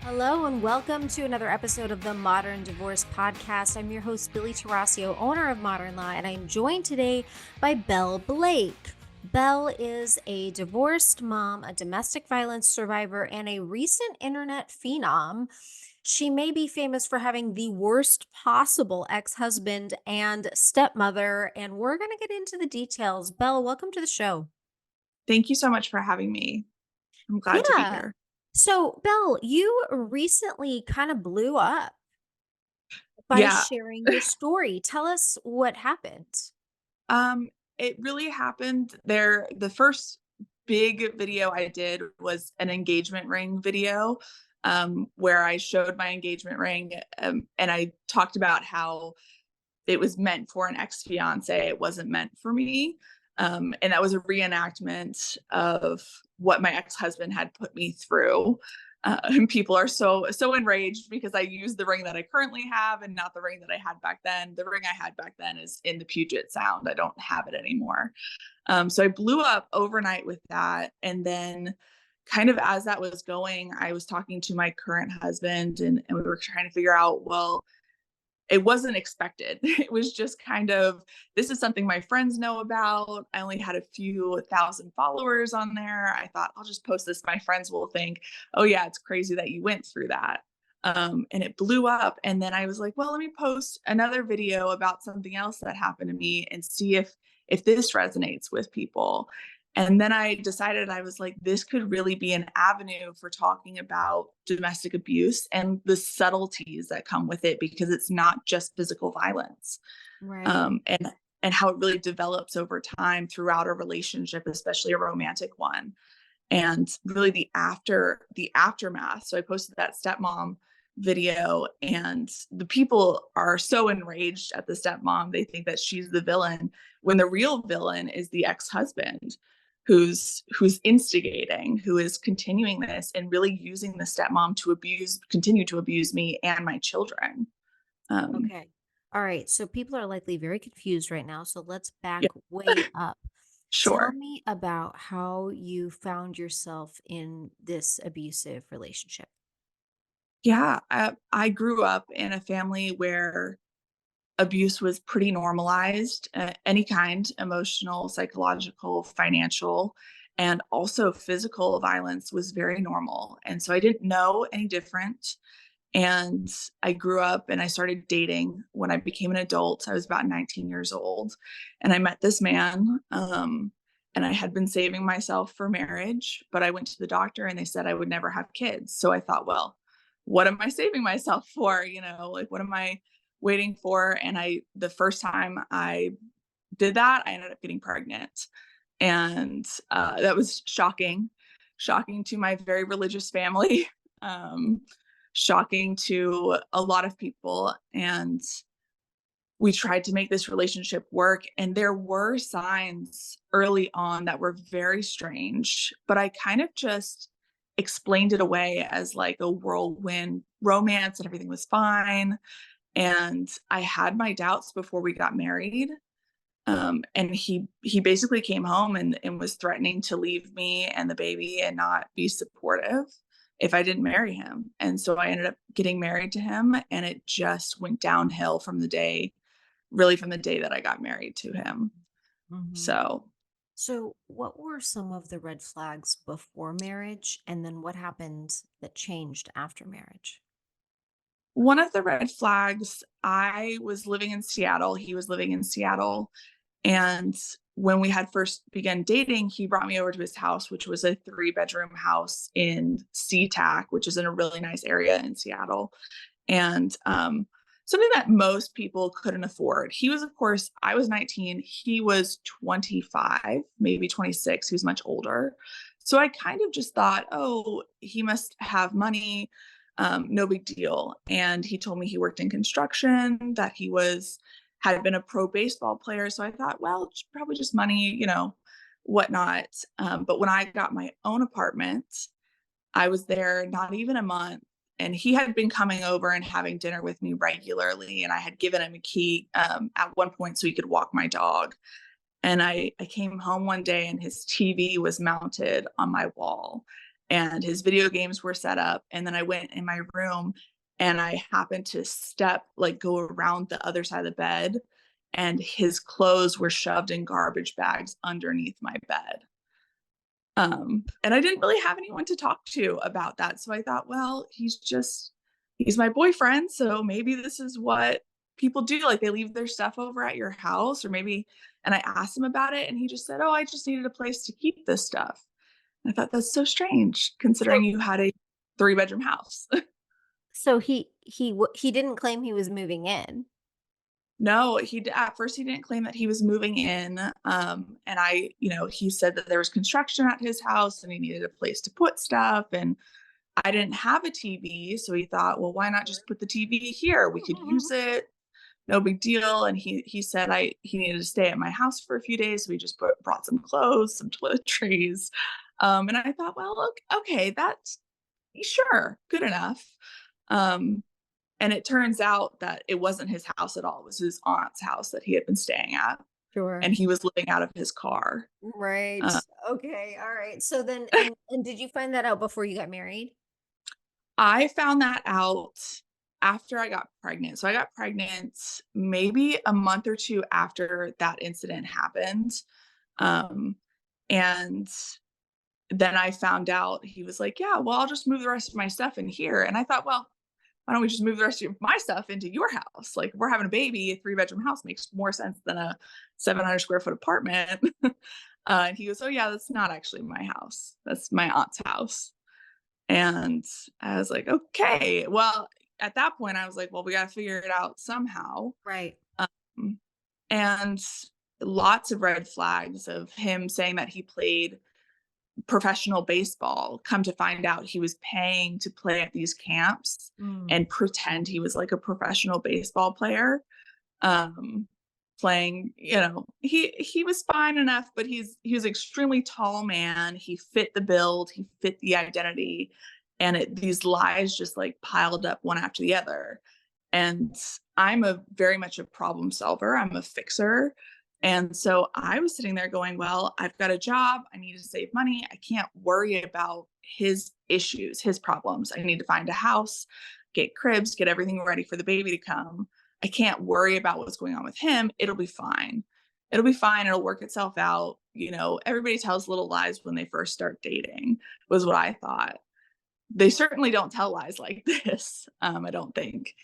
Hello and welcome to another episode of the Modern Divorce Podcast. I'm your host, Billie Tarascio, owner of Modern Law, and I'm joined today by Belle Blake. Belle is a divorced mom, a domestic violence survivor, and a recent internet phenom. She may be famous for having the worst possible ex-husband and stepmother, and we're going to get into the details. Belle, welcome to the show. Thank you so much for having me. I'm glad to be Yeah. here. So, Belle, you recently kind of blew up by Yeah. sharing your story. Tell us what happened. Um, it really happened there. The first big video I did was an engagement ring video, where I showed my engagement ring, and I talked about how it was meant for an ex-fiance. It wasn't meant for me. And that was a reenactment of what my ex-husband had put me through. And people are so enraged because I used the ring that I currently have and not the ring that I had back then. The ring I had back then is in the Puget Sound. I don't have it anymore. So I blew up overnight with that. And then kind of as that was going, I was talking to my current husband, and we were trying to figure out, well, it wasn't expected. It was just kind of, this is something my friends know about. I only had a few thousand followers on there. I thought, I'll just post this. My friends will think, oh, yeah, it's crazy that you went through that. And it blew up. And then I was like, well, let me post another video about something else that happened to me and see if this resonates with people. And then I decided, I was like, this could really be an avenue for talking about domestic abuse and the subtleties that come with it, because it's not just physical violence. Right. And how it really develops over time throughout a relationship, especially a romantic one. And really the aftermath. So I posted that stepmom video, and the people are so enraged at the stepmom. They think that she's the villain, when the real villain is the ex-husband, who's instigating, who is continuing this and really using the stepmom to continue to abuse me and my children. um Okay. All right. So people are likely very confused right now. So let's back yeah. way up. Tell Sure. me about how you found yourself in this abusive relationship. Yeah, I grew up in a family where abuse was pretty normalized, any kind, emotional, psychological, financial, and also physical violence was very normal. And so I didn't know any different. And I grew up and I started dating when I became an adult. I was about 19 years old, and I met this man. And I had been saving myself for marriage, but I went to the doctor and they said I would never have kids. So I thought, well, what am I saving myself for? Like, what am I waiting for? And the first time I did that, I ended up getting pregnant. And that was shocking to my very religious family, um, shocking to a lot of people. And we tried to make this relationship work. And there were signs early on that were very strange, but I kind of just explained it away as like a whirlwind romance and everything was fine. And I had my doubts before we got married. And he basically came home and was threatening to leave me and the baby and not be supportive if I didn't marry him. And so I ended up getting married to him, and it just went downhill from the day that I got married to him. Hmm. So So, what were some of the red flags before marriage? And then what happened that changed after marriage? one of the red flags, I was living in Seattle, he was living in Seattle. And when we had first begun dating, he brought me over to his house, which was a 3-bedroom house in SeaTac, which is in a really nice area in Seattle. And something that most people couldn't afford. He was, of course, I was 19, he was 25, maybe 26. He was much older. So I kind of just thought, oh, he must have money. No big deal. And he told me he worked in construction, that had been a pro baseball player. So I thought, well, it's probably just money, whatnot. But when I got my own apartment, I was there not even a month, and he had been coming over and having dinner with me regularly. And I had given him a key, at one point so he could walk my dog. And I came home one day and his TV was mounted on my wall. and his video games were set up. And then I went in my room and I happened to go around the other side of the bed, and his clothes were shoved in garbage bags underneath my bed. And I didn't really have anyone to talk to about that. So I thought, well, he's my boyfriend. So maybe this is what people do. Like they leave their stuff over at your house, or maybe, and I asked him about it and he just said, oh, I just needed a place to keep this stuff. And I thought that's so strange So considering you had a 3-bedroom house. so he didn't claim he was moving in. No, at first he didn't claim that he was moving in. And he said that there was construction at his house and he needed a place to put stuff. And I didn't have a TV, so he thought, well, why not just put the TV here? We could use it, no big deal. And he said he needed to stay at my house for a few days, so we just brought some clothes, some toiletries. And I thought, well, look, okay, that's sure, good enough. Um, and it turns out that it wasn't his house at all. It was his aunt's house that he had been staying at, Sure. and he was living out of his car. Right. Uh, Okay. All right. So then, and did you find that out before you got married? I found that out after I got pregnant. So I got pregnant maybe a month or 2 after that incident happened. Um, and then I found out he was like, "Yeah, well, I'll just move the rest of my stuff in here." And I thought, "Well, why don't we just move the rest of my stuff into your house? Like, if we're having a baby, a 3-bedroom house makes more sense than a 700 square foot apartment." And he goes, "Oh, yeah, that's not actually my house. That's my aunt's house." And I was like, "Okay." Well, at that point, I was like, "Well, we gotta figure it out somehow." Right. Um, and lots of red flags of him saying that he played professional baseball. Come to find out he was paying to play at these camps Mm. and pretend he was like a professional baseball player. Um, playing, he was fine enough, but he was extremely tall man. He fit the build, he fit the identity, and these lies just like piled up one after the other. And I'm a very much a problem solver. I'm a fixer. And so I was sitting there going, well, I've got a job. I need to save money. I can't worry about his issues, his problems. I need to find a house, get cribs, get everything ready for the baby to come. I can't worry about what's going on with him. It'll be fine. It'll be fine. It'll work itself out. Everybody tells little lies when they first start dating, was what I thought. They certainly don't tell lies like this. I don't think.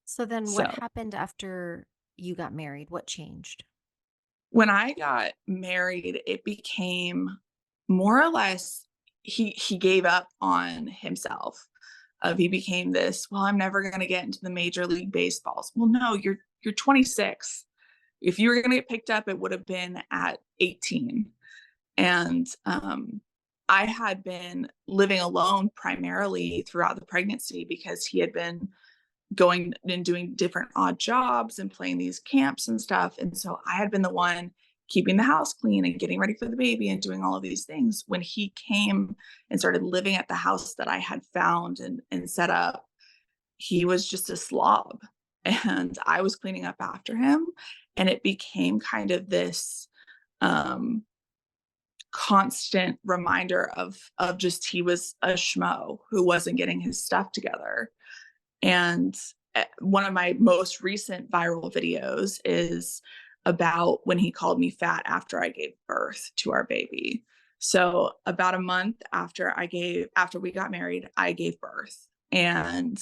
So then what So happened after you got married? What changed? when I got married, it became more or less he gave up on himself. He became this, well, I'm never going to get into the major league baseballs. Well, no, you're 26. If you were going to get picked up, it would have been at 18. And I had been living alone primarily throughout the pregnancy because he had been going and doing different odd jobs and playing these camps and stuff. And so I had been the one keeping the house clean and getting ready for the baby and doing all of these things. When he came and started living at the house that I had found and set up, he was just a slob. And I was cleaning up after him. And it became kind of this um, constant reminder of just he was a schmo who wasn't getting his stuff together. And one of my most recent viral videos is about when he called me fat after I gave birth to our baby. So about a month after we got married, I gave birth. And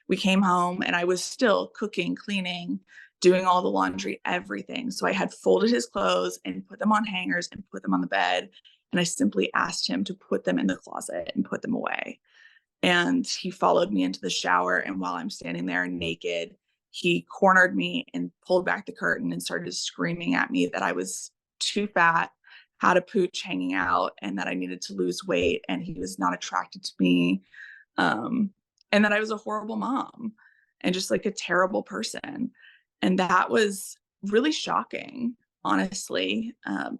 we came home and I was still cooking, cleaning, doing all the laundry, everything. So I had folded his clothes and put them on hangers and put them on the bed. And I simply asked him to put them in the closet and put them away. And he followed me into the shower. And while I'm standing there naked, he cornered me and pulled back the curtain and started screaming at me that I was too fat, had a pooch hanging out, and that I needed to lose weight. And he was not attracted to me. Um, and that I was a horrible mom and just like a terrible person. And that was really shocking, honestly.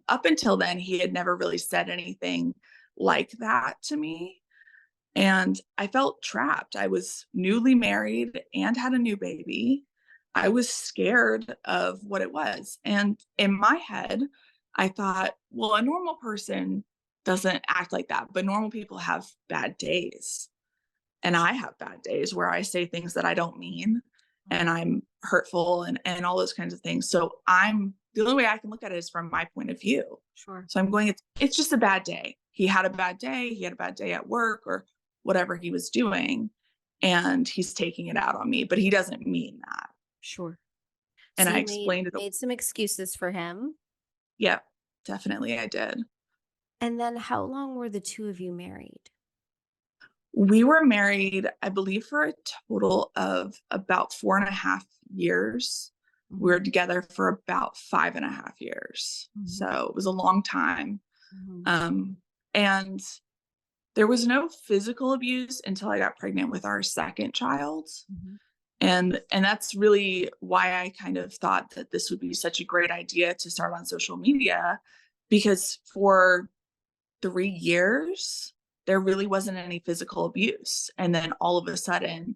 Up until then, he had never really said anything like that to me. And I felt trapped. I was newly married and had a new baby. I was scared of what it was. And in my head, I thought, well, a normal person doesn't act like that. But normal people have bad days. And I have bad days where I say things that I don't mean and Mhm. I'm hurtful and all those kinds of things. So I'm the only way I can look at it is from my point of view. Sure. So I'm going, it's just a bad day. He had a bad day. He had a bad day at work or whatever he was doing. And he's taking it out on me, but he doesn't mean that. Sure. And So I you made explained it. made some excuses for him. Yeah, definitely I did. And then how long were the two of you married? We were married, I believe, for a total of about 4.5 years. We Mhm. were together for about 5.5 years. Mhm. So it was a long time. Mhm. Um, and there was no physical abuse until I got pregnant with our second child. Mhm. And that's really why I kind of thought that this would be such a great idea to start on social media, because for 3 years, there really wasn't any physical abuse. And then all of a sudden,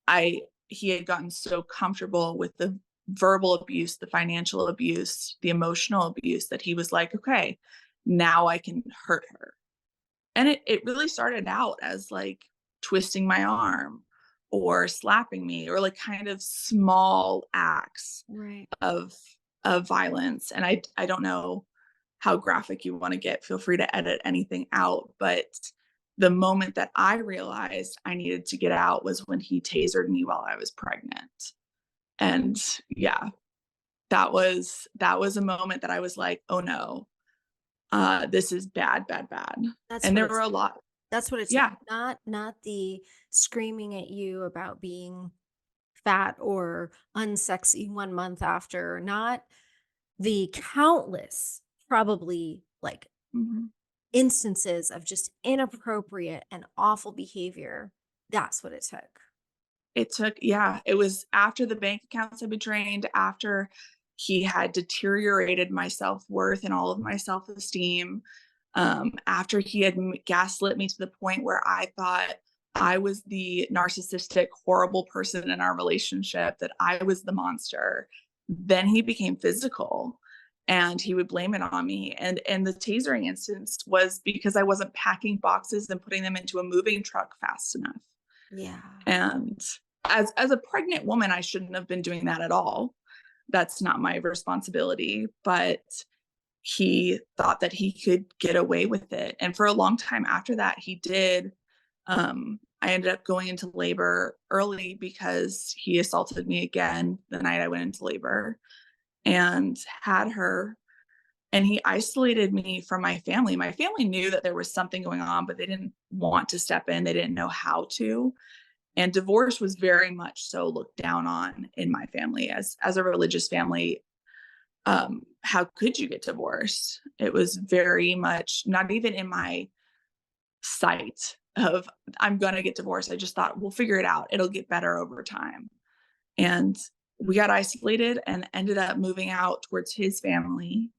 I he had gotten so comfortable with the verbal abuse, the financial abuse, the emotional abuse that he was like, okay, now I can hurt her. And it really started out as like twisting my arm or slapping me or like kind of small acts Right. of violence. And I don't know how graphic you want to get. Feel free to edit anything out. But the moment that I realized I needed to get out was when he tasered me while I was pregnant. And yeah, that was a moment that I was like, oh no, this is bad, bad, bad. That's And what there it were a took. lot. That's what it took. Yeah. Not the screaming at you about being fat or unsexy 1 month after, not the countless, probably, like, Mhm. instances of just inappropriate and awful behavior. That's what it took. It took, yeah, it was after the bank accounts had been drained, after he had deteriorated my self-worth and all of my self-esteem, after he had gaslit me to the point where I thought I was the narcissistic, horrible person in our relationship, that I was the monster. Then he became physical and he would blame it on me. And the tasering instance was because I wasn't packing boxes and putting them into a moving truck fast enough. Yeah. And as a pregnant woman, I shouldn't have been doing that at all. That's not my responsibility, but he thought that he could get away with it. And for a long time after that, he did. I ended up going into labor early because he assaulted me again the night I went into labor and had her. And he isolated me from my family. My family knew that there was something going on, but they didn't want to step in. They didn't know how to. And divorce was very much so looked down on in my family as a religious family. How could you get divorced? It was very much not even in my sight of I'm gonna get divorced. I just thought we'll figure it out. It'll get better over time. And we got isolated and ended up moving out towards his family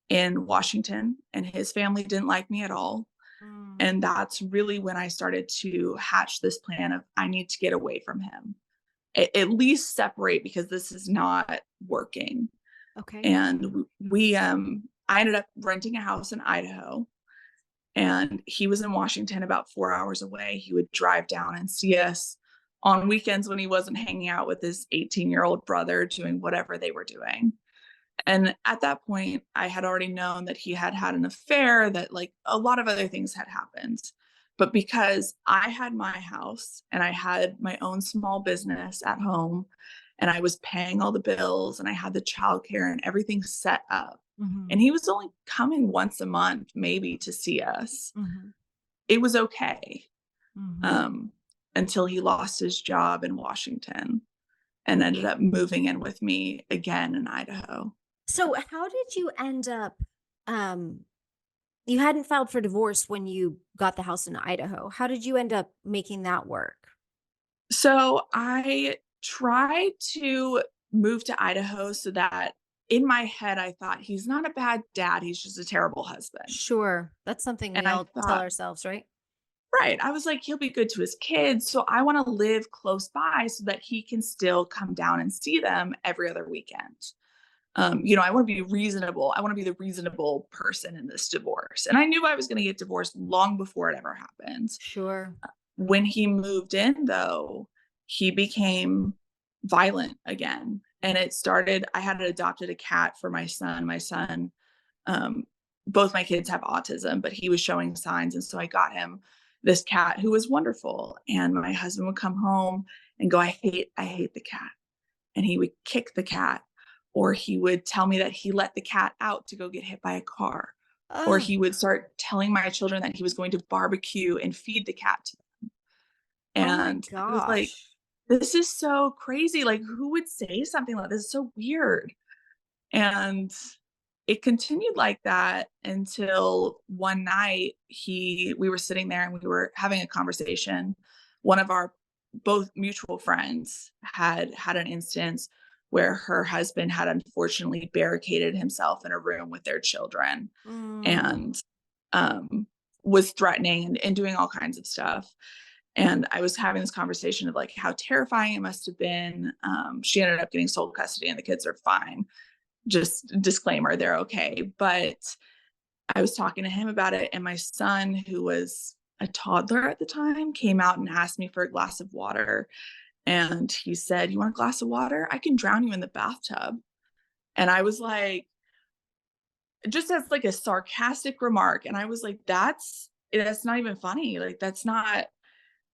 in Washington, and his family didn't like me at all. Mm, And that's really when I started to hatch this plan of I need to get away from him. At least separate because this is not working. okay. And I ended up renting a house in Idaho, and he was in Washington about 4 hours away. He would drive down and see us on weekends when he wasn't hanging out with his 18-year-old brother doing whatever they were doing. And at that point, I had already known that he had had an affair, that like a lot of other things had happened. But because I had my house and I had my own small business at home and I was paying all the bills and I had the childcare and everything set up, and Mhm. he was only coming once a month, maybe to see us, Mhm. it was okay, Mhm. um, until he lost his job in Washington and ended up moving in with me again in Idaho. So how did you end up um you hadn't filed for divorce when you got the house in Idaho. How did you end up making that work? So I tried to move to Idaho so that in my head, I thought he's not a bad dad. He's just a terrible husband. Sure. That's something And we I all tell thought, ourselves, right? right. I was like, he'll be good to his kids. So I want to live close by so that he can still come down and see them every other weekend. I want to be reasonable. I want to be the reasonable person in this divorce. And I knew I was going to get divorced long before it ever happened. Sure. When he moved in, though, he became violent again. And it started, I had adopted a cat for my son. My son, um, both my kids have autism, but he was showing signs. And so I got him this cat who was wonderful. And my husband would come home and go, I hate the cat. And he would kick the cat, or he would tell me that he let the cat out to go get hit by a car, or Oh, he would start telling my children that he was going to barbecue and feed the cat to them. oh my And I was like, gosh. this is so crazy. Like, who would say something like this? It's so weird. And it continued like that until one night we were sitting there and we were having a conversation. One of our both mutual friends had an instance where her husband had unfortunately barricaded himself in a room with their children Mm. and um was threatening and doing all kinds of stuff. And I was having this conversation of like how terrifying it must have been. She ended up getting sole custody and the kids are fine, just disclaimer, they're okay. But I was talking to him about it, and my son, who was a toddler at the time, came out and asked me for a glass of water. And he said, "You want a glass of water? I can drown you in the bathtub." And I was like, just as like a sarcastic remark. And I was like, that's not even funny. Like, that's not,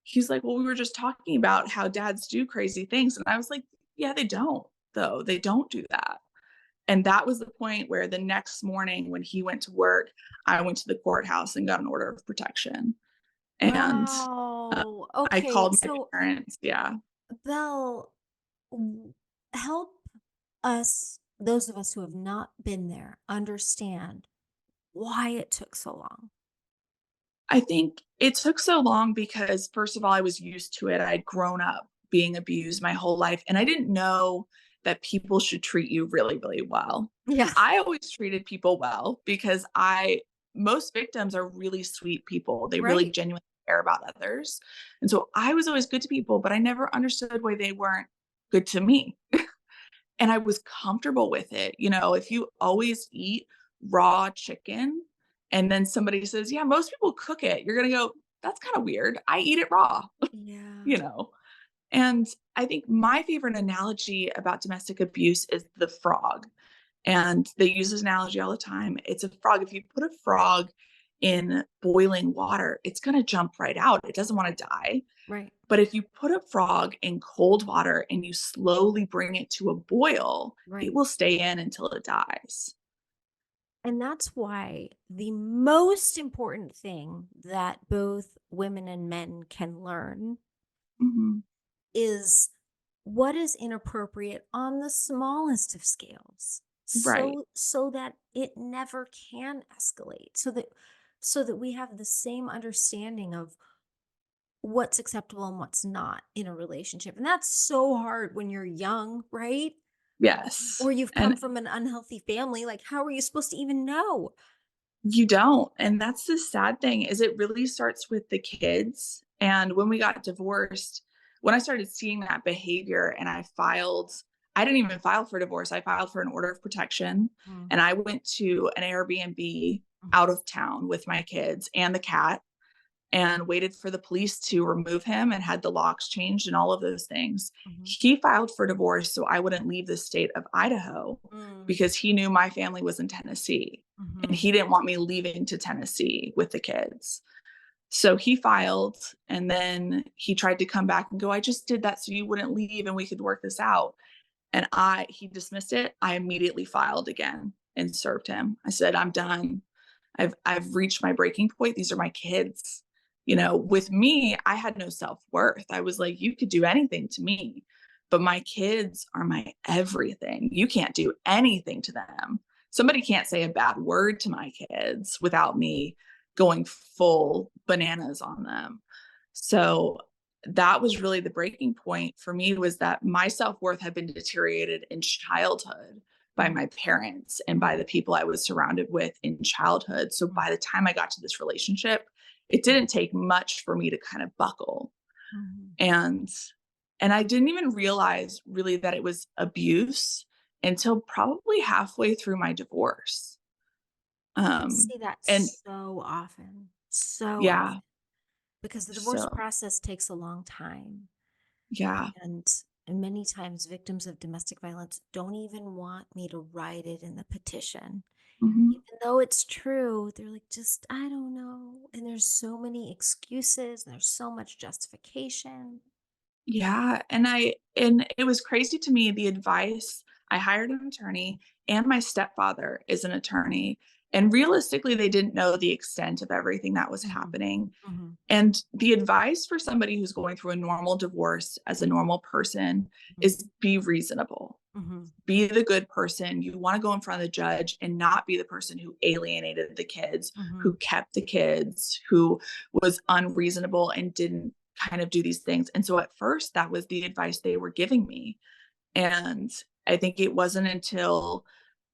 he's like, "Well, we were just talking about how dads do crazy things." And I was like, yeah, they don't, though. They don't do that. And that was the point where the next morning when he went to work, I went to the courthouse and got an order of protection. And uh, Wow. I Okay. called my So, parents. Yeah. Belle, help us, those of us who have not been there, understand why it took so long. I think it took so long because, first of all, I was used to it. I'd grown up being abused my whole life, and I didn't know that people should treat you really, really well. Yeah. I always treated people well because most victims are really sweet people. They really Right. genuinely care about others. And so I was always good to people, but I never understood why they weren't good to me. And I was comfortable with it. If you always eat raw chicken and then somebody says, "Yeah, most people cook it," you're going to go, "That's kind of weird. I eat it raw." Yeah. you know? And I think my favorite analogy about domestic abuse is the frog. And they use this analogy all the time. It's a frog. If you put a frog in boiling water, it's going to jump right out. It doesn't want to die. Right. But if you put a frog in cold water and you slowly bring it to a boil, it Right. will stay in until it dies. And that's why the most important thing that both women and men can learn Mhm. is what is inappropriate on the smallest of scales, Right. so that it never can escalate, so that we have the same understanding of what's acceptable and what's not in a relationship. And that's so hard when you're young, right? Yes. Or you've come And from an unhealthy family. Like, how are you supposed to even know? you don't. And that's the sad thing is it really starts with the kids. And when we got divorced, when I started seeing that behavior and I didn't even file for divorce. I filed for an order of protection Mm, and I went to an Airbnb mhm, out of town with my kids and the cat and waited for the police to remove him and had the locks changed and all of those things. mhm, He filed for divorce so I wouldn't leave the state of Idaho mm, because he knew my family was in Tennessee and mhm, he didn't want me leaving to Tennessee with the kids. So he filed and then he tried to come back and go, "I just did that so you wouldn't leave and we could work this out." And he dismissed it. I immediately filed again and served him. I said, "I'm done. I've reached my breaking point. These are my kids." With me, I had no self-worth. I was like, "You could do anything to me, but my kids are my everything. You can't do anything to them. Somebody can't say a bad word to my kids without me going full bananas on them." So that was really the breaking point for me, was that my self-worth had been deteriorated in childhood by mm, my parents and by mm, the people I was surrounded with in childhood. So mm, by the time I got to this relationship, it didn't take much for me to kind of buckle. mhm, And and I didn't even realize really that it was abuse until probably halfway through my divorce. I Um, see that and so yeah, often, because the divorce so process takes a long time. yeah. And many times victims of domestic violence don't even want me to write it in the petition. Mhm. Even though it's true, they're like, just, I don't know. And there's so many excuses and there's so much justification. Yeah, and it was crazy to me, the advice. I hired an attorney, and my stepfather is an attorney, and realistically, they didn't know the extent of everything that was Hmm. happening. Hmm. And the advice for somebody who's going through a normal divorce as a normal person is be reasonable. Hmm. Be the good person. You want to go in front of the judge and not be the person who alienated the kids, Hmm. who kept the kids, who was unreasonable and didn't kind of do these things. And so at first, that was the advice they were giving me. And I think it wasn't until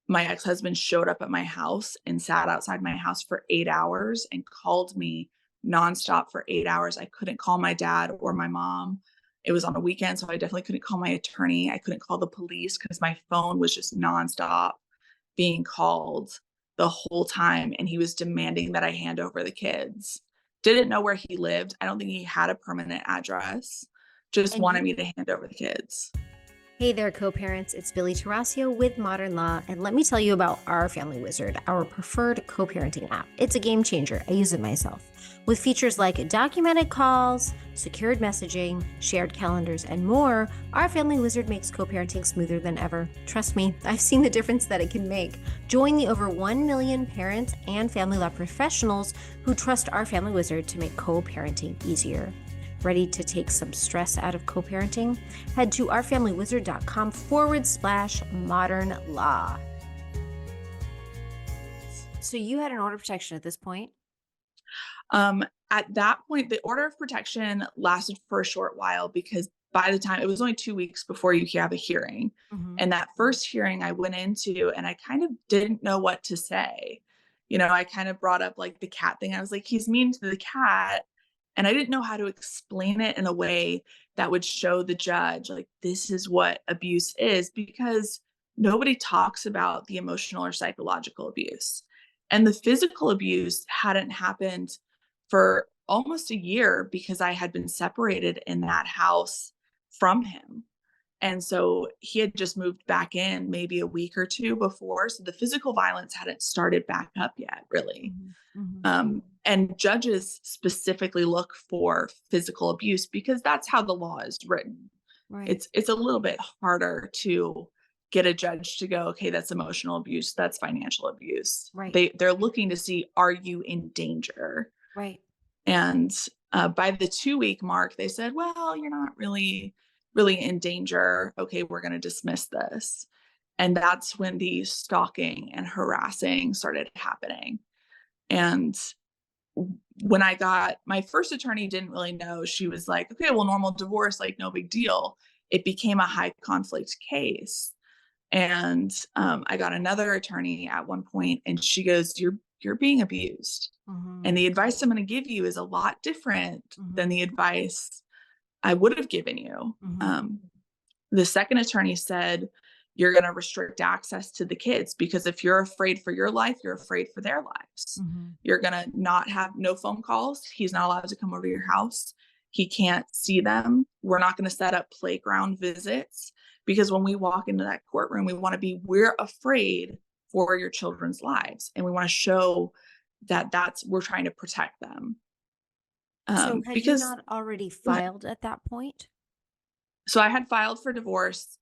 my ex-husband showed up at my house and sat outside my house for 8 hours and called me nonstop for 8 hours. I couldn't call my dad or my mom. It was on a weekend, so I definitely couldn't call my attorney. I couldn't call the police because my phone was just nonstop being called the whole time. And he was demanding that I hand over the kids. Didn't know where he lived. I don't think he had a permanent address. Just And wanted you me to hand over the kids. Hey there, co parents. It's Billie Tarascio with Modern Law, and let me tell you about our Family Wizard, our preferred co parenting app. It's a game changer. I use it myself. With features like documented calls, secured messaging, shared calendars, and more, our Family Wizard makes co parenting smoother than ever. Trust me, I've seen the difference that it can make. Join the over 1 million parents and family law professionals who trust our Family Wizard to make co parenting easier. Ready to take some stress out of co-parenting? Head to ourfamilywizard.com/modern law. So you had an order of protection at this point? At that point, the order of protection lasted for a short while because by the time it was only 2 weeks before you have a hearing. Mm-hmm. And that first hearing I went into and I kind of didn't know what to say. I kind of brought up like the cat thing. I was like, he's mean to the cat. And I didn't know how to explain it in a way that would show the judge, like, this is what abuse is, because nobody talks about the emotional or psychological abuse. And the physical abuse hadn't happened for almost a year because I had been separated in that house from him. And so he had just moved back in maybe a week or two before. So the physical violence hadn't started back up yet, really. Mm-hmm. Mm-hmm. And judges specifically look for physical abuse because that's how the law is written. Right. It's a little bit harder to get a judge to go, okay, that's emotional abuse, that's financial abuse. Right. They're looking to see, are you in danger? Right. And by the 2 week mark, they said, well, you're not really in danger. Okay, we're going to dismiss this. And that's when the stalking and harassing started happening. And when I got my first attorney, didn't really know. She was like, okay, well, normal divorce, like no big deal. It became a high conflict case. And I got another attorney at one point, and she goes, you're being abused. Mm-hmm. And the advice I'm going to give you is a lot different than Mm-hmm. the advice I would have given you. Mm-hmm. The second attorney said, you're going to restrict access to the kids because if you're afraid for your life, you're afraid for their lives. Mm-hmm. You're going to not have no phone calls. He's not allowed to come over to your house. He can't see them. We're not going to set up playground visits because when we walk into that courtroom, we're afraid for your children's lives. And we want to show that we're trying to protect them. So had you Because not already Go ahead. filed at that point? So I had filed for divorce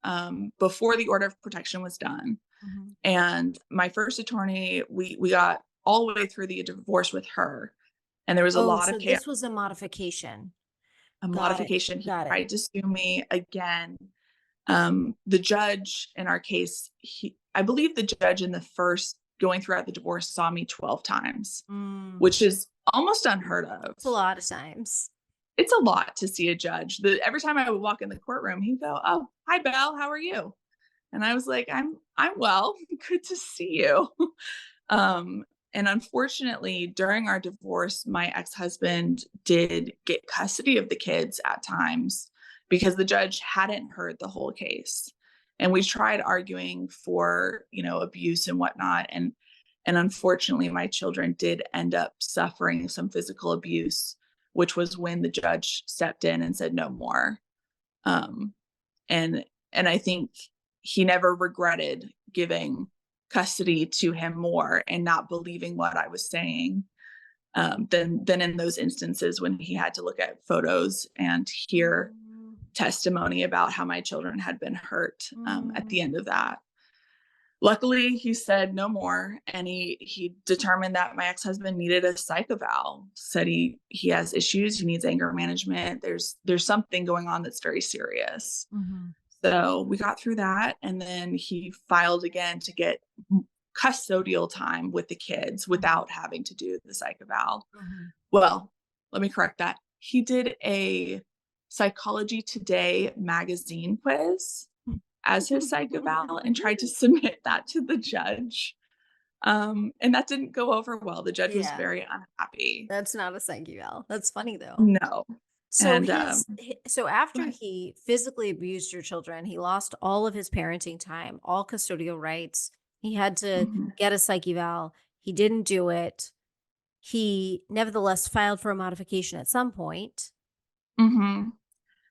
before the order of protection was done. Mm-hmm. And my first attorney, we got all the way through the divorce with her. And there was a Oh, lot of so this was a modification. a Got it. modification. He Got it. tried to sue me again. The judge in our case, I believe the judge in the first going throughout the divorce saw me 12 times, Mm. which is almost unheard of. It's a lot of times. It's a lot to see a judge. Every time I would walk in the courtroom, he'd go, "Oh, hi, Belle. How are you?" And I was like, I'm well. Good to see you." Um, and unfortunately, during our divorce, my ex-husband did get custody of the kids at times because the judge hadn't heard the whole case. And we tried arguing for, abuse and whatnot. And unfortunately, my children did end up suffering some physical abuse, which was when the judge stepped in and said no more. Um, and and I think he never regretted giving custody to him more and not believing what I was saying, than in those instances when he had to look at photos and hear Mm, testimony about how my children had been hurt, at mm, the end of that. Luckily, he said no more, and he determined that my ex-husband needed a psych eval. Said he has issues, he needs anger management. There's something going on that's very serious. mhm, So we got through that, and then he filed again to get custodial time with the kids mhm, without having to do the psych eval. mhm. Well, let me correct that. He did a Psychology Today magazine quiz as his psych eval and tried to submit that to the judge. And that didn't go over well. The judge was Yeah, very unhappy. that's not a psych eval. That's funny though. No. So And so go after ahead. he physically abused your children, he lost all of his parenting time, all custodial rights. He had to Mhm. get a psych eval. He didn't do it. He nevertheless filed for a modification at some point. Mhm.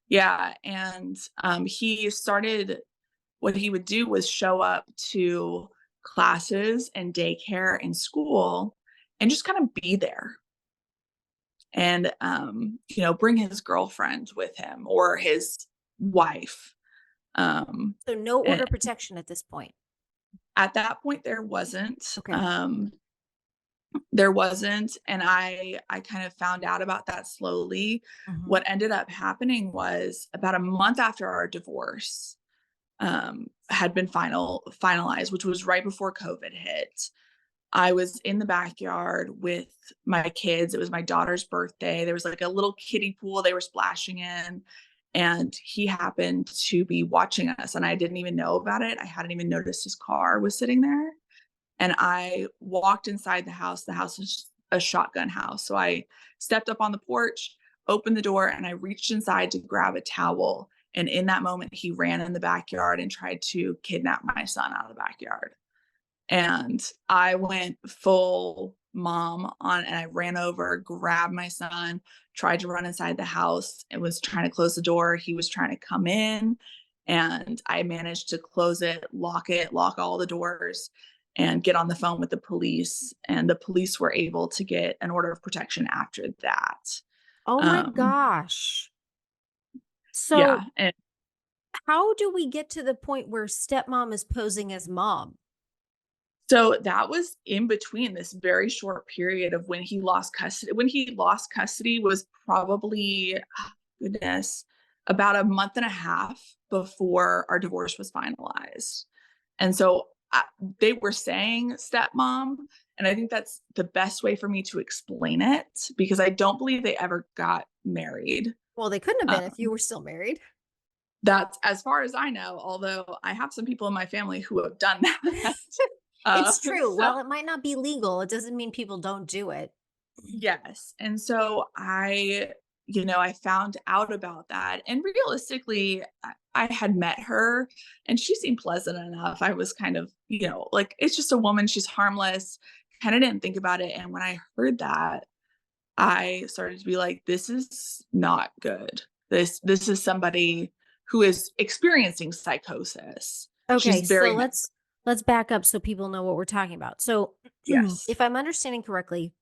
Yeah, and he started what he would do was show up to classes and daycare and school and just kind of be there and, bring his girlfriend with him or his wife. Um, So no and order protection at this point. at that point, there wasn't. Okay. There wasn't, and I kind of found out about that slowly. Mhm. What ended up happening was about a month after our divorce, had been finalized, which was right before COVID hit. I was in the backyard with my kids. It was my daughter's birthday. There was like a little kiddie pool they were splashing in. And he happened to be watching us, and I didn't even know about it. I hadn't even noticed his car was sitting there. And I walked inside the house. The house was a shotgun house. So I stepped up on the porch, opened the door, and I reached inside to grab a towel. And in that moment, he ran in the backyard and tried to kidnap my son out of the backyard. And I went full mom on, and I ran over, grabbed my son, tried to run inside the house and was trying to close the door. He was trying to come in, and I managed to close it, lock all the doors, and get on the phone with the police. And the police were able to get an order of protection after that. Oh my Um, gosh. So yeah. And how do we get to the point where stepmom is posing as mom? so that was in between this very short period of when he lost custody. When he lost custody was probably, goodness, about a month and a half before our divorce was finalized. And so they were saying stepmom. And I think that's the best way for me to explain it because I don't believe they ever got married. Well, they couldn't have been if you Um, were still married. that's as far as I know, although I have some people in my family who have done that. It's true. So While it might not be legal, it doesn't mean people don't do it. yes. And so I found out about that. And realistically, I had met her and she seemed pleasant enough. I was kind of, like, it's just a woman. She's harmless. Kind of didn't think about it. And when I heard that, I started to be like, this is not good. This is somebody who is experiencing psychosis. She's Okay, so very let's back up so people know what we're talking about. So, yes. if I'm understanding correctly,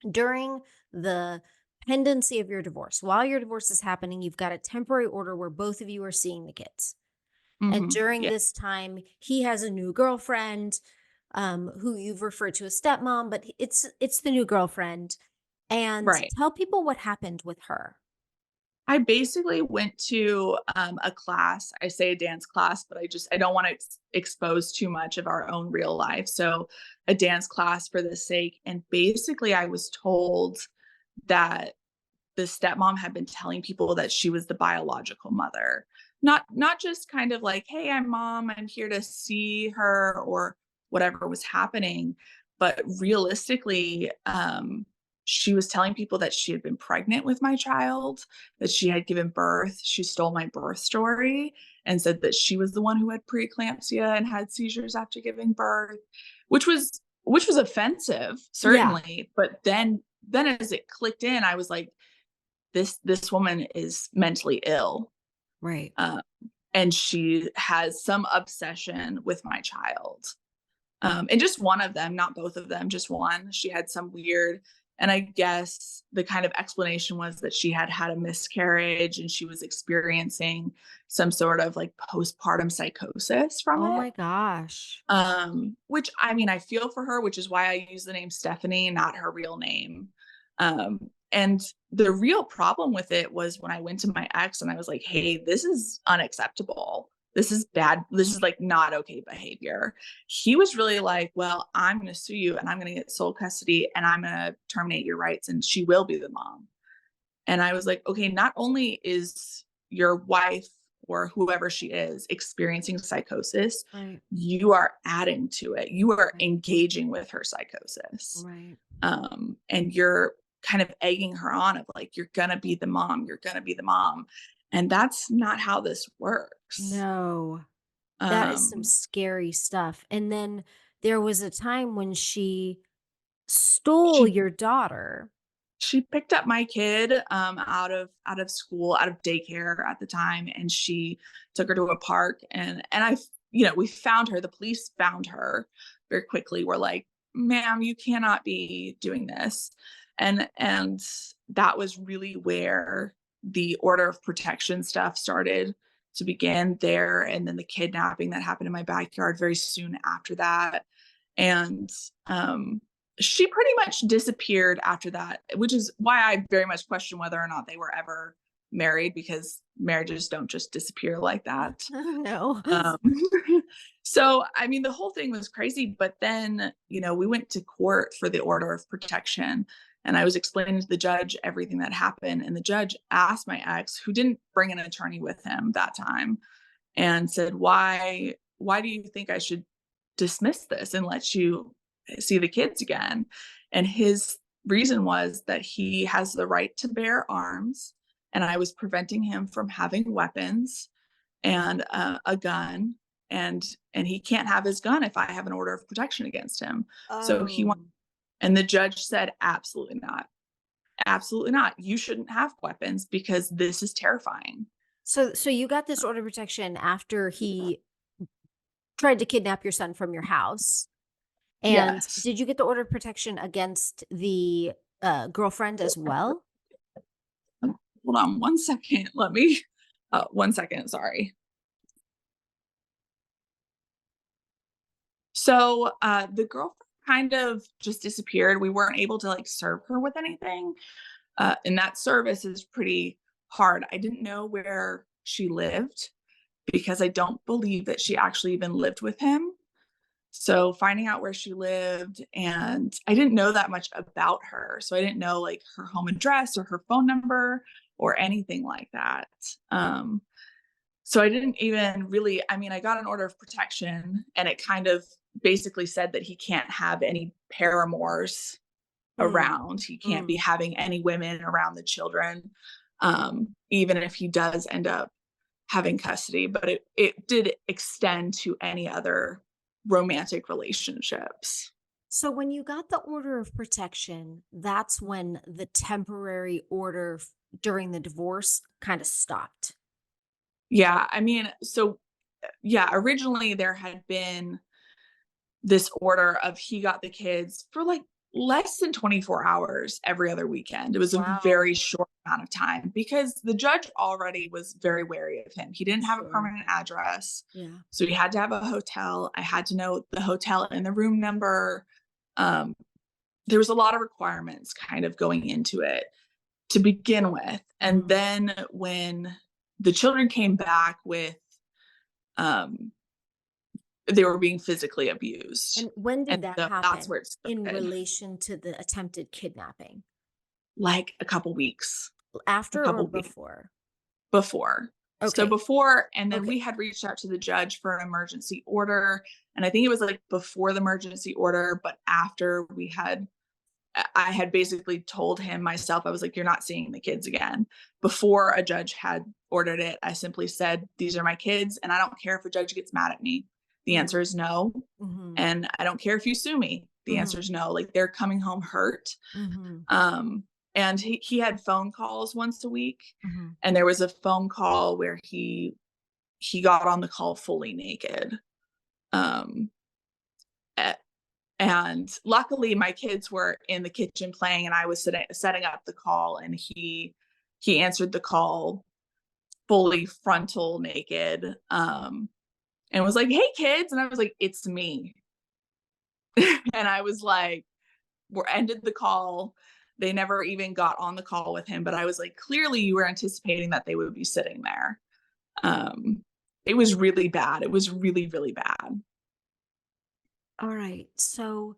during the pendency of your divorce, while your divorce is happening, you've got a temporary order where both of you are seeing the kids. And during Yeah. this time, he has a new girlfriend, who you've referred to as stepmom, but it's the new girlfriend. And Right. tell people what happened with her. I basically went to, a class. I say a dance class, but I don't wanna expose too much of our own real life, so a dance class for the sake, and basically, I was told that the stepmom had been telling people that she was the biological mother. Not just kind of like, "Hey, I'm mom, I'm here to see her," or whatever was happening, but realistically, she was telling people that she had been pregnant with my child, that she had given birth, she stole my birth story, and said that she was the one who had preeclampsia and had seizures after giving birth, which was offensive, Yeah. certainly. But then as it clicked in, I was like, this woman is mentally ill. Right. Uh, and she has some obsession with my child. And just one of them, not both of them, just one. She had some weird, and I guess the kind of explanation was that she had had a miscarriage and she was experiencing some sort of like postpartum psychosis from Oh it. my gosh. Which I mean, I feel for her, which is why I use the name Stephanie, not her real name. And the real problem with it was when I went to my ex and I was like, hey, this is unacceptable. This is bad. This is like not okay behavior. He was really like, well, I'm going to sue you and I'm going to get sole custody and I'm going to terminate your rights and she will be the mom. And I was like, okay, not only is your wife or whoever she is experiencing psychosis, Right. you are adding to it. You are Right. engaging with her psychosis. Right. And you're kind of egging her on of like, you're going to be the mom. You're going to be the mom. And that's not how this works. No. That is some Um, scary stuff. And then there was a time when she stole she your daughter. she picked up my kid out of school, out of daycare at the time, and she took her to a park, and I, we found her. The police found her very quickly. We're like, ma'am, you cannot be doing this. And that was really where the order of protection stuff started to begin there, and then the kidnapping that happened in my backyard very soon after that. And she pretty much disappeared after that, which is why I very much question whether or not they were ever married, because marriages don't just disappear like that. No. Um, so, I mean, the whole thing was crazy. But then, we went to court for the order of protection, and I was explaining to the judge everything that happened. And the judge asked my ex, who didn't bring an attorney with him that time, and said, why do you think I should dismiss this and let you see the kids again? And his reason was that he has the right to bear arms, and I was preventing him from having weapons and a gun, and he can't have his gun if I have an order of protection against him. So he went, Oh. and the judge said, absolutely not. Absolutely not. You shouldn't have weapons because this is terrifying. So you got this order of protection after he tried to kidnap your son from your house. And Yes. did you get the order of protection against the girlfriend as well? Hold on one second. Let me, 1 second. Sorry. So the girlfriend kind of just disappeared. We weren't able to like serve her with anything. And that service is pretty hard. I didn't know where she lived because I don't believe that she actually even lived with him. So finding out where she lived, and I didn't know that much about her. So I didn't know like her home address or her phone number or anything like that. So I didn't even really, I mean, I got an order of protection, and it kind of basically said that he can't have any paramours Mm, around. He can't be mm. having any women around the children, even if he does end up having custody. But it did extend to any other romantic relationships. So when you got the order of protection, that's when the temporary order during the divorce kind of stopped. Yeah, I mean, so yeah, originally there had been this order of he got the kids for like less than 24 hours every other weekend. It was a very Wow. short amount of time because the judge already was very wary of him. He didn't have a Sure. permanent address. Yeah. So he had to have a hotel. I had to know the hotel and the room number. Um, there was a lot of requirements kind of going into it to begin with. And Mhm. then when the children came back with, um, they were being physically abused. And when And did that so that's happen where it in started. relation to the attempted kidnapping? Like a couple weeks, a After or couple weeks before? before. So Okay. before, and then Okay. we had reached out to the judge for an emergency order. And I think it was like before the emergency order, but after we had I had basically told him myself, I was like, "You're not seeing the kids again." Before a judge had ordered it, I simply said, "These are my kids, and I don't care if a judge gets mad at me. The answer Mm, is no, mhm, and I don't care if you sue me. The answer mhm, is no." Like, they're coming home hurt. mhm, Um, and he had phone calls once a week, mhm. and there was a phone call where he got on the call fully naked. Um, a and luckily, my kids were in the kitchen playing, and I was setting up the call, and he answered the call fully frontal naked, and was like, "Hey, kids," and I was like, "It's me." And I was like, we ended the call. They never even got on the call with him, but I was like, "Clearly, you were anticipating that they would be sitting there." Um, it was really bad. It was really, really bad. All right. So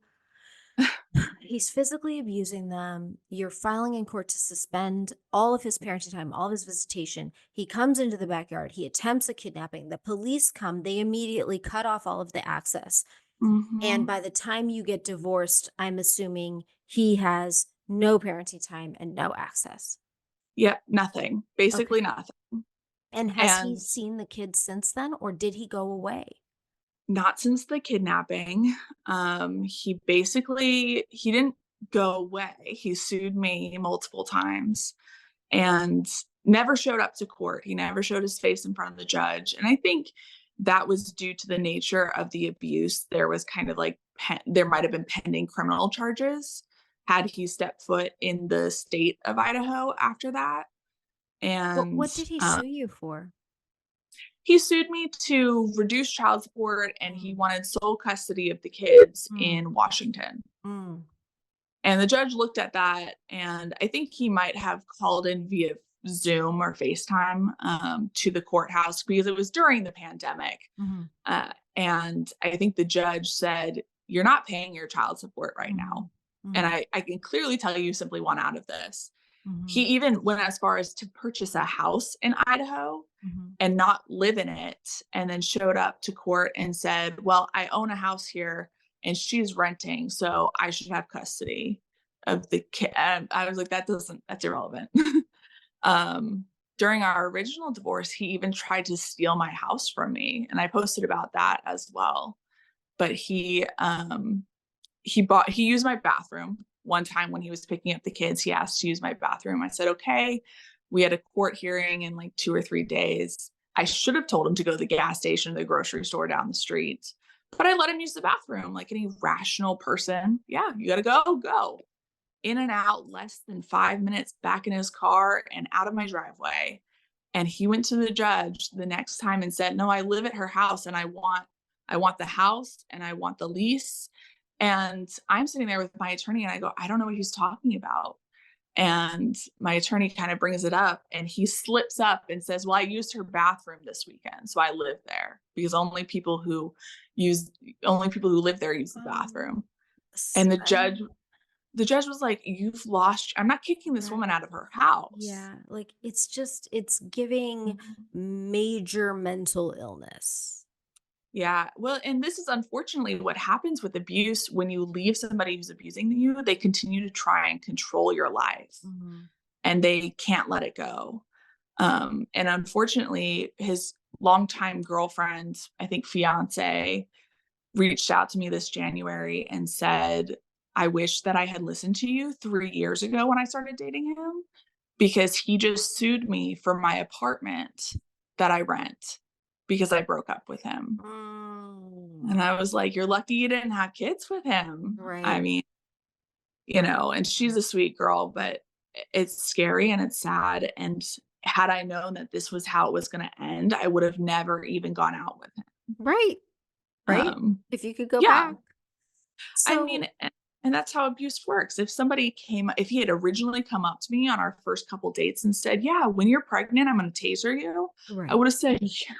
he's physically abusing them. You're filing in court to suspend all of his parenting time, all of his visitation. He comes into the backyard. He attempts a kidnapping. The police come. They immediately cut off all of the access. And Mhm. by the time you get divorced, I'm assuming he has no parenting time and no access. Yep, nothing. Basically Okay. nothing. And has he And seen the kids since then, or did he go away? not since the kidnapping. He didn't go away. He sued me multiple times and never showed up to court. He never showed his face in front of the judge. And I think that was due to the nature of the abuse. There was kind of like there might have been pending criminal charges had he stepped foot in the state of Idaho after that. And What did he sue you for? he sued me to reduce child support, and he Mm, wanted sole custody of the kids mm, in Washington. mm, And the judge looked at that, and I think he might have called in via Zoom or FaceTime to the courthouse because it was during the pandemic. mhm, And I think the judge said, "You're not paying your child support right now." mhm, And mhm, I can clearly tell you simply want out of this. He mhm, even went as far as to purchase a house in Idaho mhm. and not live in it, and then showed up to court and said, "Well, I own a house here and she's renting, so I should have custody of the kid." I was like, that's irrelevant." um, During our original divorce, he even tried to steal my house from me, and I posted about that as well. But he used my bathroom one time when he was picking up the kids. He asked to use my bathroom. I said, "Okay." We had a court hearing in like 2 or 3 days. I should have told him to go to the gas station or the grocery store down the street, but I let him use the bathroom like any rational person. Yeah, you got to go. In and out, less than 5 minutes back in his car and out of my driveway. And he went to the judge the next time and said, "No, I live at her house and I want the house and I want the lease." And I'm sitting there with my attorney and I go, "I don't know what he's talking about." And my attorney kind of brings it up and he slips up and says, "Well, I used her bathroom this weekend, so I live there because use only people who live there use the Um, bathroom." s And I the judge was like, "You've lost I'm not kicking this woman Right. out of her house." Yeah, like, it's giving Mhm. major mental illness. Yeah. Well, and this is unfortunately what happens with abuse when you leave somebody who's abusing you, they continue to try and control your life Mhm, and they can't let it go. And unfortunately, his longtime girlfriend, I think fiance, reached out to me this January and said, "I wish that I had listened to you 3 years ago when I started dating him because he just sued me for my apartment that I rent because I broke up with him." mm. And I was like, "You're lucky you didn't have kids with him." I Right, mean, right. and she's a sweet girl, but it's scary and it's sad. And had I known that this was how it was going to end, I would have never even gone out with him. Right, right? If you could go Yeah, back. I So mean, and that's how abuse works. If he had originally come up to me on our first couple dates and said, "Yeah, when you're pregnant, I'm going to taser you," I right, would have said, "You're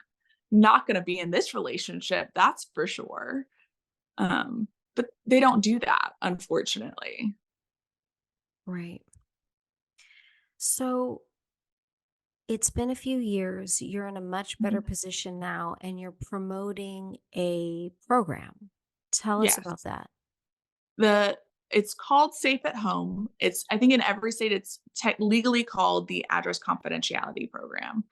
not going to be in this relationship. That's for sure." Um, but they don't do that, unfortunately. right. So it's been a few years. You're in a much better Mhm. position now, and you're promoting a program. Tell us about Yes. that. It's called Safe at Home. I think in every state, it's legally called the Address Confidentiality Program.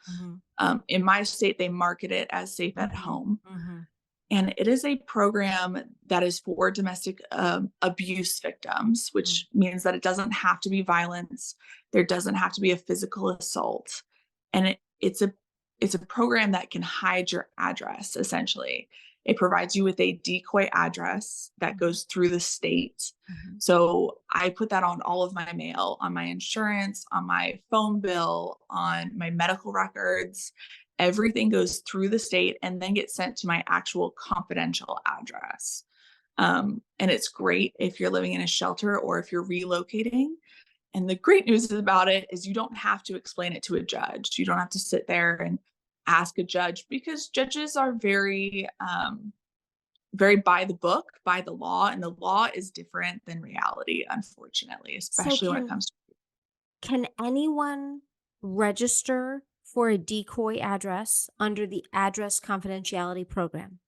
Mhm. In my state, they market it as Safe at Mhm. Home. Mhm. And it is a program that is for domestic abuse victims, Mm. which means that it doesn't have to be violence. There doesn't have to be a physical assault. And it's a program that can hide your address, essentially. It provides you with a decoy address that Mhm. goes through the state. Mhm. So I put that on all of my mail, on my insurance, on my phone bill, on my medical records. Everything goes through the state and then gets sent to my actual confidential address. And it's great if you're living in a shelter or if you're relocating. And the great news about it is you don't have to explain it to a judge. You don't have to sit there and ask a judge, because judges are very by the book, by the law, and the law is different than reality, unfortunately, So especially when it comes to can anyone register for a decoy address under the address confidentiality program?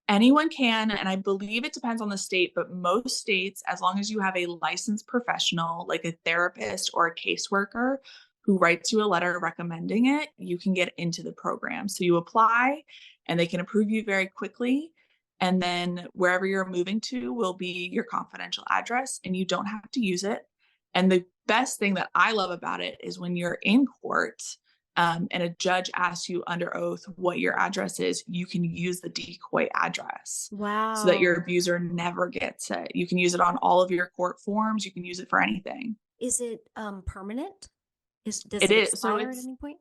anyone can, and I believe it depends on the state, but most states, as long as you have a licensed professional, like a therapist or a caseworker who writes you a letter recommending it, you can get into the program. So you apply and they can approve you very quickly. And then wherever you're moving to will be your confidential address, and you don't have to use it. And the best thing that I love about it is when you're in court, and a judge asks you under oath what your address is, you can use the decoy address so that your Wow. abuser never gets it. You can use it on all of your court forms. You can use it for anything. Is it permanent? Does It it is. So expire at any point?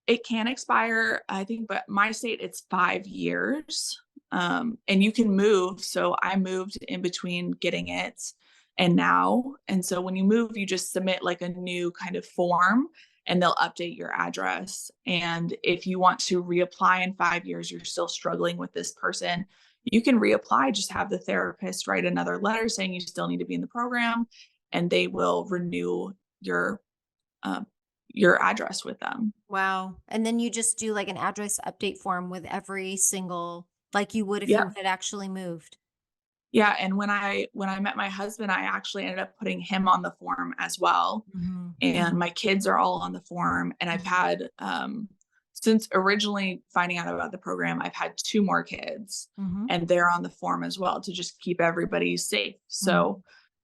it can expire, I think, but my state, it's 5 years. And you can move. So I moved in between getting it and now. And so when you move, you just submit like a new kind of form and they'll update your address. And if you want to reapply in 5 years, you're still struggling with this person, you can reapply. Just have the therapist write another letter saying you still need to be in the program, and they will renew um, your address with them. Wow. And then you just do like an address update form with every single, like you would if Yeah. you had actually moved. Yeah, and when I met my husband, I actually ended up putting him on the form as well, Mhm. and Mhm. my kids are all on the form, and I've Mhm. had, since originally finding out about the program, I've had 2 more kids, Mhm. and they're on the form as well to just keep everybody safe. So,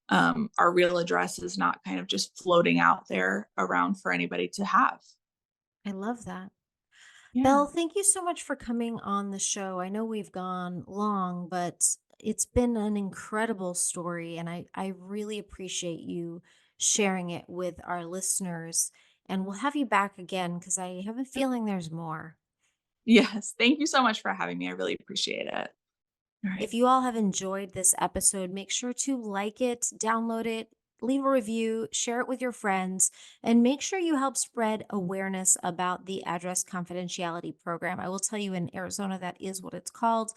Mhm. our real address is not kind of just floating out there around for anybody to have. I love that. Yeah. Belle, thank you so much for coming on the show. I know we've gone long, but it's been an incredible story, and I really appreciate you sharing it with our listeners. And we'll have you back again because I have a feeling there's more. Yes, thank you so much for having me, I really appreciate it. Alright. If you all have enjoyed this episode, make sure to like it, download it, leave a review, share it with your friends, and make sure you help spread awareness about the address confidentiality program. I will tell you in Arizona, that is what it's called,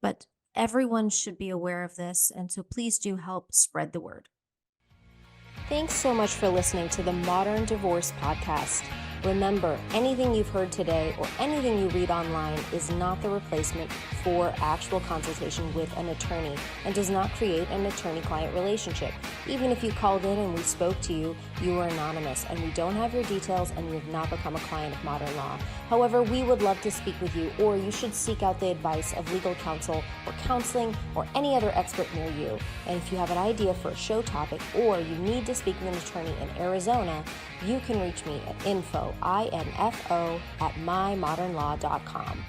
but everyone should be aware of this. And so please do help spread the word. Thanks so much for listening to the Modern Divorce Podcast. Remember, anything you've heard today or anything you read online is not the replacement for actual consultation with an attorney and does not create an attorney-client relationship. Even if you called in and we spoke to you, you were anonymous and we don't have your details and you have not become a client of Modern Law. However, we would love to speak with you, or you should seek out the advice of legal counsel or counseling or any other expert near you. And if you have an idea for a show topic or you need to speak with an attorney in Arizona, you can reach me at info@mymodernlaw.com.